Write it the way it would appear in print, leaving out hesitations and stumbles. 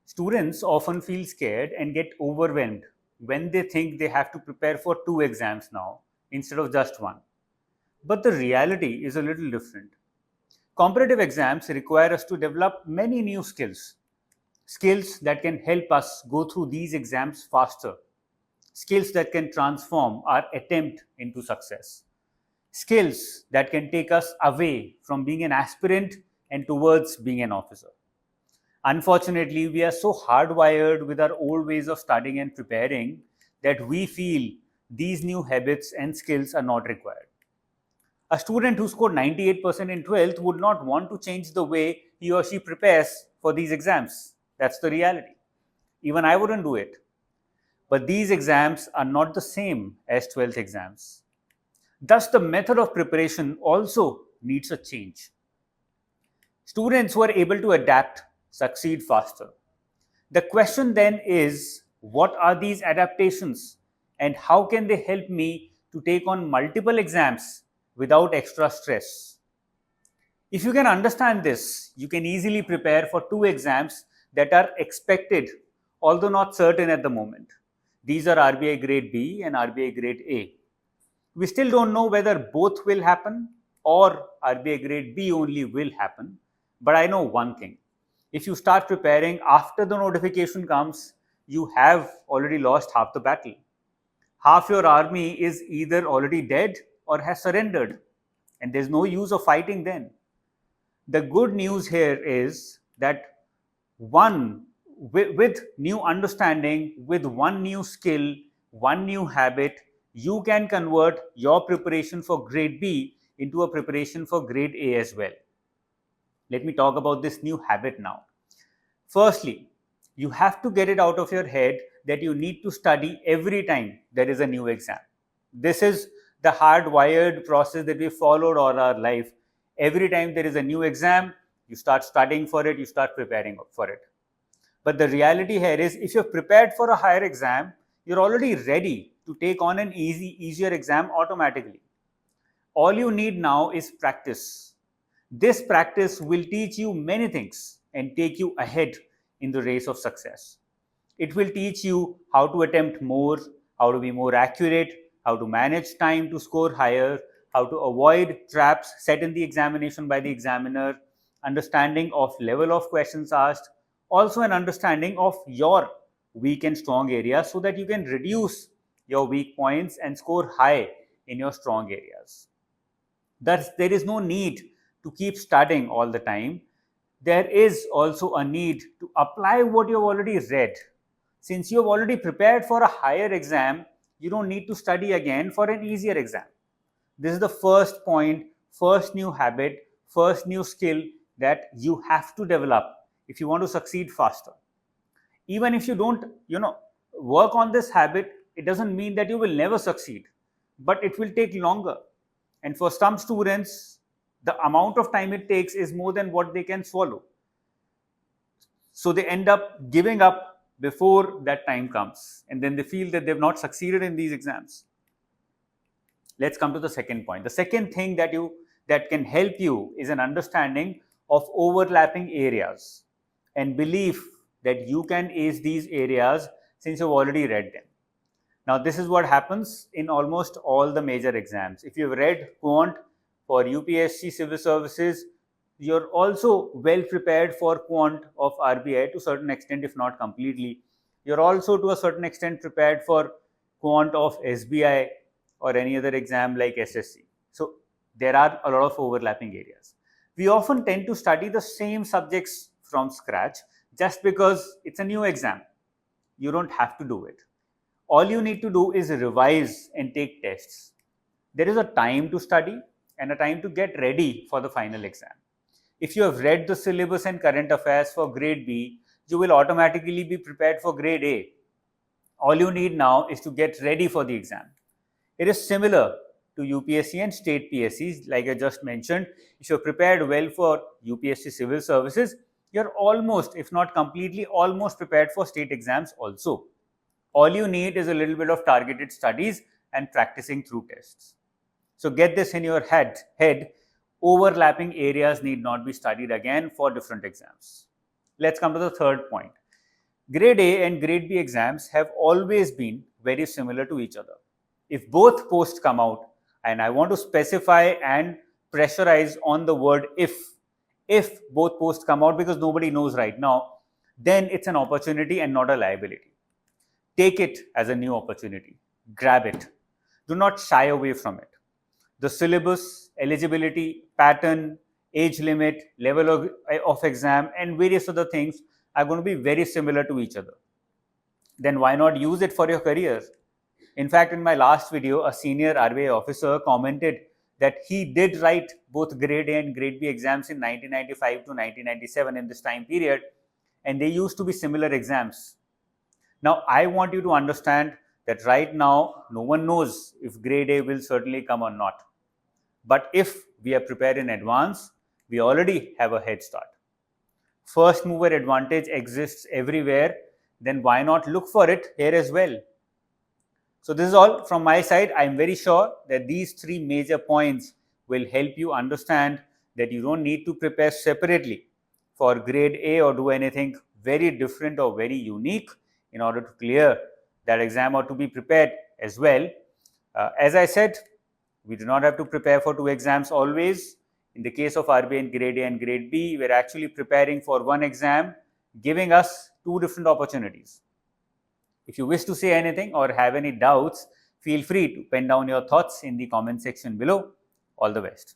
Students often feel scared and get overwhelmed when they think they have to prepare for 2 exams now instead of just one. But the reality is a little different. Competitive exams require us to develop many new skills, skills that can help us go through these exams faster, skills that can transform our attempt into success, skills that can take us away from being an aspirant and towards being an officer. Unfortunately, we are so hardwired with our old ways of studying and preparing that we feel these new habits and skills are not required. A student who scored 98% in 12th would not want to change the way he or she prepares for these exams. That's the reality. Even I wouldn't do it. But these exams are not the same as 12th exams. Thus, the method of preparation also needs a change. Students who are able to adapt succeed faster. The question then is, what are these adaptations and how can they help me to take on multiple exams without extra stress? If you can understand this, you can easily prepare for 2 exams that are expected, although not certain at the moment. These are RBI grade B and RBI grade A. We still don't know whether both will happen or RBI grade B only will happen, but I know one thing. If you start preparing after the notification comes, you have already lost half the battle. Half your army is either already dead or has surrendered, and there's no use of fighting then. The good news here is that with new understanding, with one new skill, one new habit, you can convert your preparation for grade B into a preparation for grade A as well. Let me talk about this new habit now. Firstly, you have to get it out of your head that you need to study every time there is a new exam. This is the hardwired process that we followed all our life. Every time there is a new exam, you start studying for it, you start preparing for it. But the reality here is, if you're prepared for a higher exam, you're already ready to take on an easier exam automatically. All you need now is practice. This practice will teach you many things and take you ahead in the race of success. It will teach you how to attempt more, how to be more accurate, how to manage time to score higher, how to avoid traps set in the examination by the examiner, understanding of level of questions asked, also an understanding of your weak and strong areas so that you can reduce your weak points and score high in your strong areas. Thus, there is no need to keep studying all the time. There is also a need to apply what you have already read. Since you have already prepared for a higher exam, you don't need to study again for an easier exam. This is the first point, first new habit, first new skill that you have to develop if you want to succeed faster. Even if you don't, work on this habit, it doesn't mean that you will never succeed, but it will take longer. And for some students, the amount of time it takes is more than what they can swallow. So they end up giving up before that time comes, and then they feel that they've not succeeded in these exams. Let's come to the second point. The second thing that can help you is an understanding of overlapping areas and belief that you can ace these areas since you've already read them. Now, this is what happens in almost all the major exams. If you've read quant for UPSC civil services, you're also well prepared for quant of RBI to a certain extent, if not completely. You're also to a certain extent prepared for quant of SBI or any other exam like SSC. So there are a lot of overlapping areas. We often tend to study the same subjects from scratch just because it's a new exam. You don't have to do it. All you need to do is revise and take tests. There is a time to study and a time to get ready for the final exam. If you have read the syllabus and current affairs for grade B, you will automatically be prepared for grade A. All you need now is to get ready for the exam. It is similar to UPSC and state PSCs, like I just mentioned. If you're prepared well for UPSC civil services, you're almost, if not completely, almost prepared for state exams also. All you need is a little bit of targeted studies and practicing through tests. So get this in your head. Overlapping areas need not be studied again for different exams. Let's come to the third point. Grade A and grade B exams have always been very similar to each other. If both posts come out, and I want to specify and pressurize on the word if both posts come out because nobody knows right now, then it's an opportunity and not a liability. Take it as a new opportunity. Grab it. Do not shy away from it. The syllabus, eligibility, pattern, age limit, level of exam, and various other things are going to be very similar to each other. Then why not use it for your career? In fact, in my last video, a senior RBI officer commented that he did write both grade A and grade B exams in 1995 to 1997 in this time period, and they used to be similar exams. Now, I want you to understand that right now, no one knows if grade A will certainly come or not. But if we are prepared in advance, we already have a head start. First mover advantage exists everywhere, then why not look for it here as well? So this is all from my side. I am very sure that these three major points will help you understand that you don't need to prepare separately for grade A or do anything very different or very unique in order to clear that exam or to be prepared as well. As I said, we do not have to prepare for two exams always. In the case of RBI in grade A and grade B, we are actually preparing for one exam, giving us two different opportunities. If you wish to say anything or have any doubts, feel free to pen down your thoughts in the comment section below. All the best.